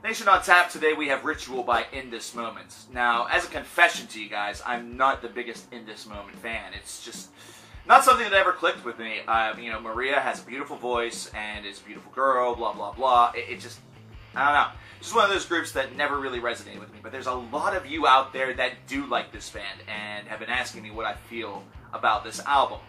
Nation on Tap, today we have Ritual by In This Moment. Now, as a confession to you guys, I'm not the biggest In This Moment fan. It's just not something that ever clicked with me. Maria has a beautiful voice and is a beautiful girl, blah, blah, blah. It just, I don't know. Just one of those groups that never really resonated with me. But there's a lot of you out there that do like this band and have been asking me what I feel about this album.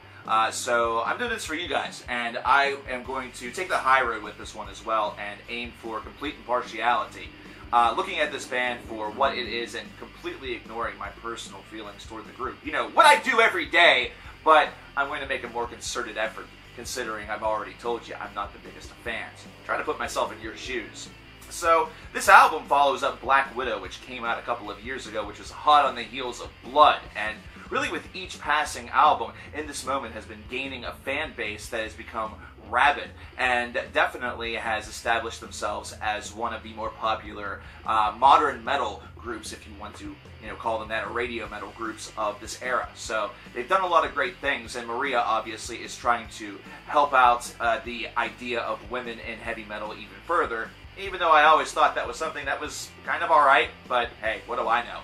So I'm doing this for you guys, and I am going to take the high road with this one as well and aim for complete impartiality. Looking at this band for what it is and completely ignoring my personal feelings toward the group. You know, what I do every day, but I'm going to make a more concerted effort, considering I've already told you I'm not the biggest of fans. Try to put myself in your shoes. So, this album follows up Black Widow, which came out a couple of years ago, which was hot on the heels of Blood, and really with each passing album, In This Moment has been gaining a fan base that has become rabid, and definitely has established themselves as one of the more popular modern metal groups, if you want to call them that, or radio metal groups of this era. So they've done a lot of great things, and Maria obviously is trying to help out the idea of women in heavy metal even further, even though I always thought that was something that was kind of alright, but hey, what do I know?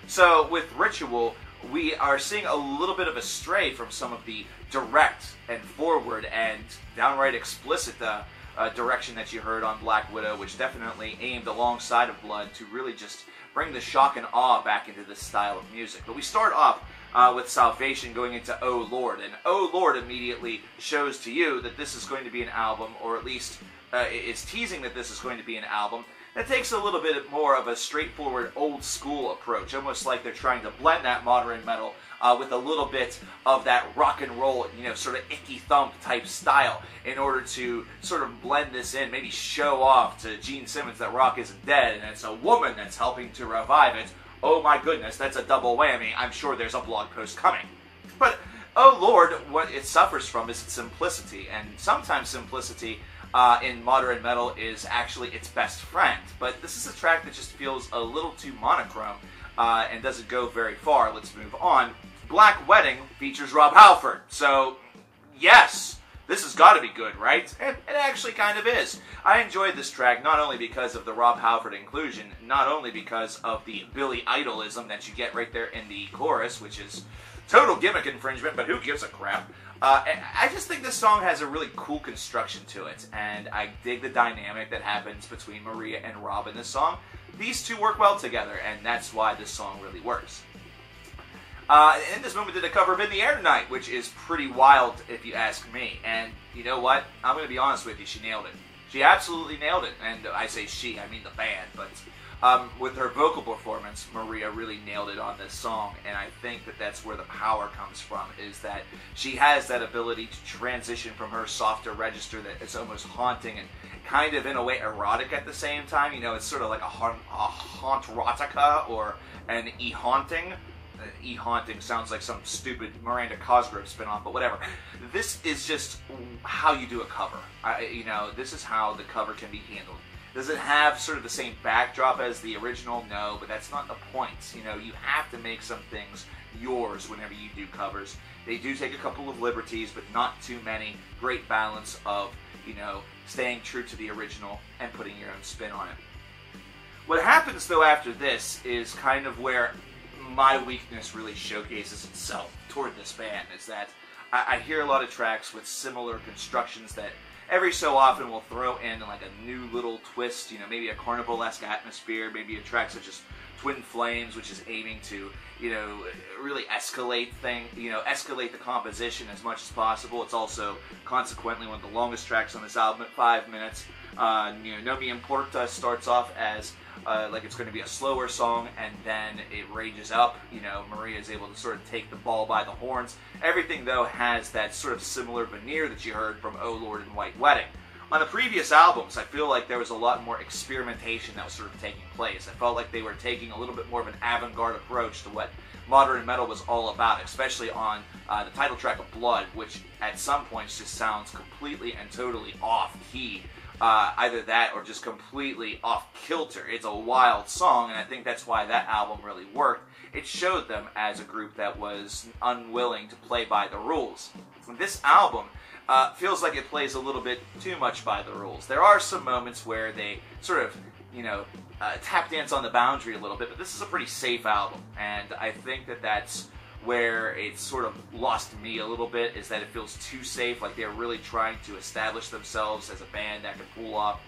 So with Ritual, we are seeing a little bit of a stray from some of the direct and forward and downright explicit direction that you heard on Black Widow, which definitely aimed alongside of Blood to really just bring the shock and awe back into this style of music. But we start off with Salvation going into Oh Lord, and Oh Lord immediately shows to you that this is going to be an album, or at least is teasing that this is going to be an album that takes a little bit more of a straightforward old school approach, almost like they're trying to blend that modern metal with a little bit of that rock and roll, sort of icky thump type style in order to sort of blend this in, maybe show off to Gene Simmons that rock isn't dead and it's a woman that's helping to revive it. Oh my goodness, that's a double whammy. I'm sure there's a blog post coming. But Oh Lord, what it suffers from is its simplicity, and sometimes simplicity in modern metal is actually its best friend. But this is a track that just feels a little too monochrome and doesn't go very far. Let's move on. Black Wedding features Rob Halford. So, yes, this has got to be good, right? And it actually kind of is. I enjoyed this track not only because of the Rob Halford inclusion, not only because of the Billy Idolism that you get right there in the chorus, which is total gimmick infringement, but who gives a crap? I just think this song has a really cool construction to it, and I dig the dynamic that happens between Maria and Rob in this song. These two work well together, and that's why this song really works. In This Moment did a cover of In the Air Tonight, which is pretty wild if you ask me, and you know what? I'm going to be honest with you, she nailed it. She absolutely nailed it, and I say she, I mean the band, but with her vocal performance, Maria really nailed it on this song, and I think that that's where the power comes from, is that she has that ability to transition from her softer register that is almost haunting and kind of, in a way, erotic at the same time. It's sort of like a hauntrotica or an e-haunting. E-haunting sounds like some stupid Miranda Cosgrove spinoff, but whatever. This is just how you do a cover. This is how the cover can be handled. Does it have sort of the same backdrop as the original? No, but that's not the point. You have to make some things yours whenever you do covers. They do take a couple of liberties, but not too many. Great balance of, staying true to the original and putting your own spin on it. What happens, though, after this is kind of where my weakness really showcases itself toward this band, is that I hear a lot of tracks with similar constructions that every so often will throw in like a new little twist, maybe a carnival-esque atmosphere, maybe a track such as Twin Flames, which is aiming to, really escalate the composition as much as possible. It's also, consequently, one of the longest tracks on this album at 5 minutes. No Me Importa starts off as like it's going to be a slower song, and then it rages up. Maria is able to sort of take the ball by the horns. Everything, though, has that sort of similar veneer that you heard from Oh Lord and White Wedding. On the previous albums, I feel like there was a lot more experimentation that was sort of taking place. I felt like they were taking a little bit more of an avant-garde approach to what modern metal was all about, especially on the title track of Blood, which at some points just sounds completely and totally off-key. Either that or just completely off-kilter. It's a wild song, and I think that's why that album really worked. It showed them as a group that was unwilling to play by the rules. This album feels like it plays a little bit too much by the rules. There are some moments where they sort of tap dance on the boundary a little bit, but this is a pretty safe album, and I think that that's where it's sort of lost me a little bit, is that it feels too safe, like they're really trying to establish themselves as a band that can pull off,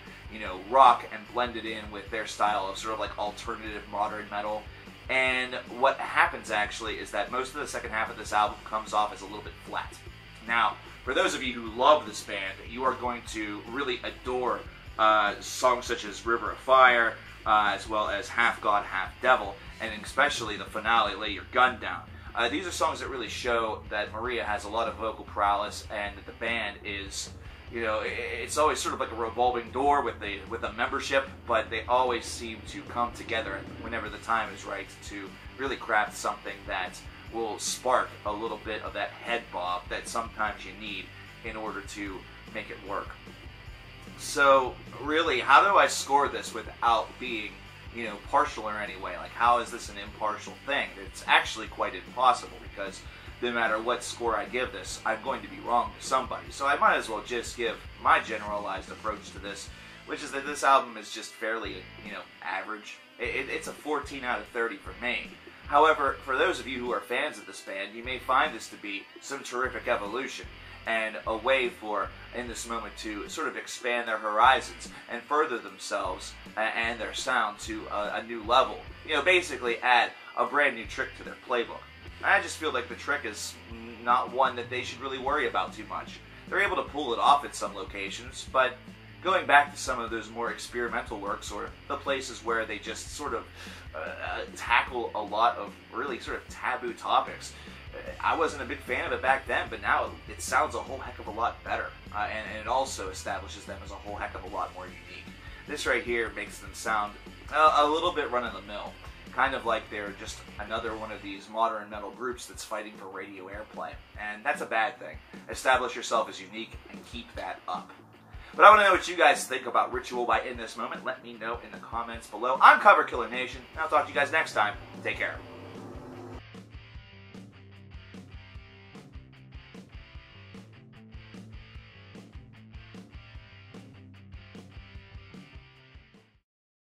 rock and blend it in with their style of sort of like alternative modern metal. And what happens actually is that most of the second half of this album comes off as a little bit flat. Now, for those of you who love this band, you are going to really adore songs such as River of Fire, as well as Half God, Half Devil, and especially the finale, Lay Your Gun Down. These are songs that really show that Maria has a lot of vocal prowess, and that the band is, it's always sort of like a revolving door with the membership, but they always seem to come together whenever the time is right to really craft something that will spark a little bit of that head bob that sometimes you need in order to make it work. So really, how do I score this without being partial in any way? Like, how is this an impartial thing? It's actually quite impossible, because no matter what score I give this, I'm going to be wrong to somebody. So I might as well just give my generalized approach to this, which is that this album is just fairly, average. It's a 14 out of 30 for me. However, for those of you who are fans of this band, you may find this to be some terrific evolution, and a way for In This Moment to sort of expand their horizons and further themselves and their sound to a new level. Basically add a brand new trick to their playbook. I just feel like the trick is not one that they should really worry about too much. They're able to pull it off at some locations, but going back to some of those more experimental works, or the places where they just sort of tackle a lot of really sort of taboo topics, I wasn't a big fan of it back then, but now it sounds a whole heck of a lot better, and it also establishes them as a whole heck of a lot more unique. This right here makes them sound a little bit run-of-the-mill, kind of like they're just another one of these modern metal groups that's fighting for radio airplay, and that's a bad thing. Establish yourself as unique and keep that up. But I want to know what you guys think about Ritual by In This Moment. Let me know in the comments below. I'm Cover Killer Nation, and I'll talk to you guys next time. Take care.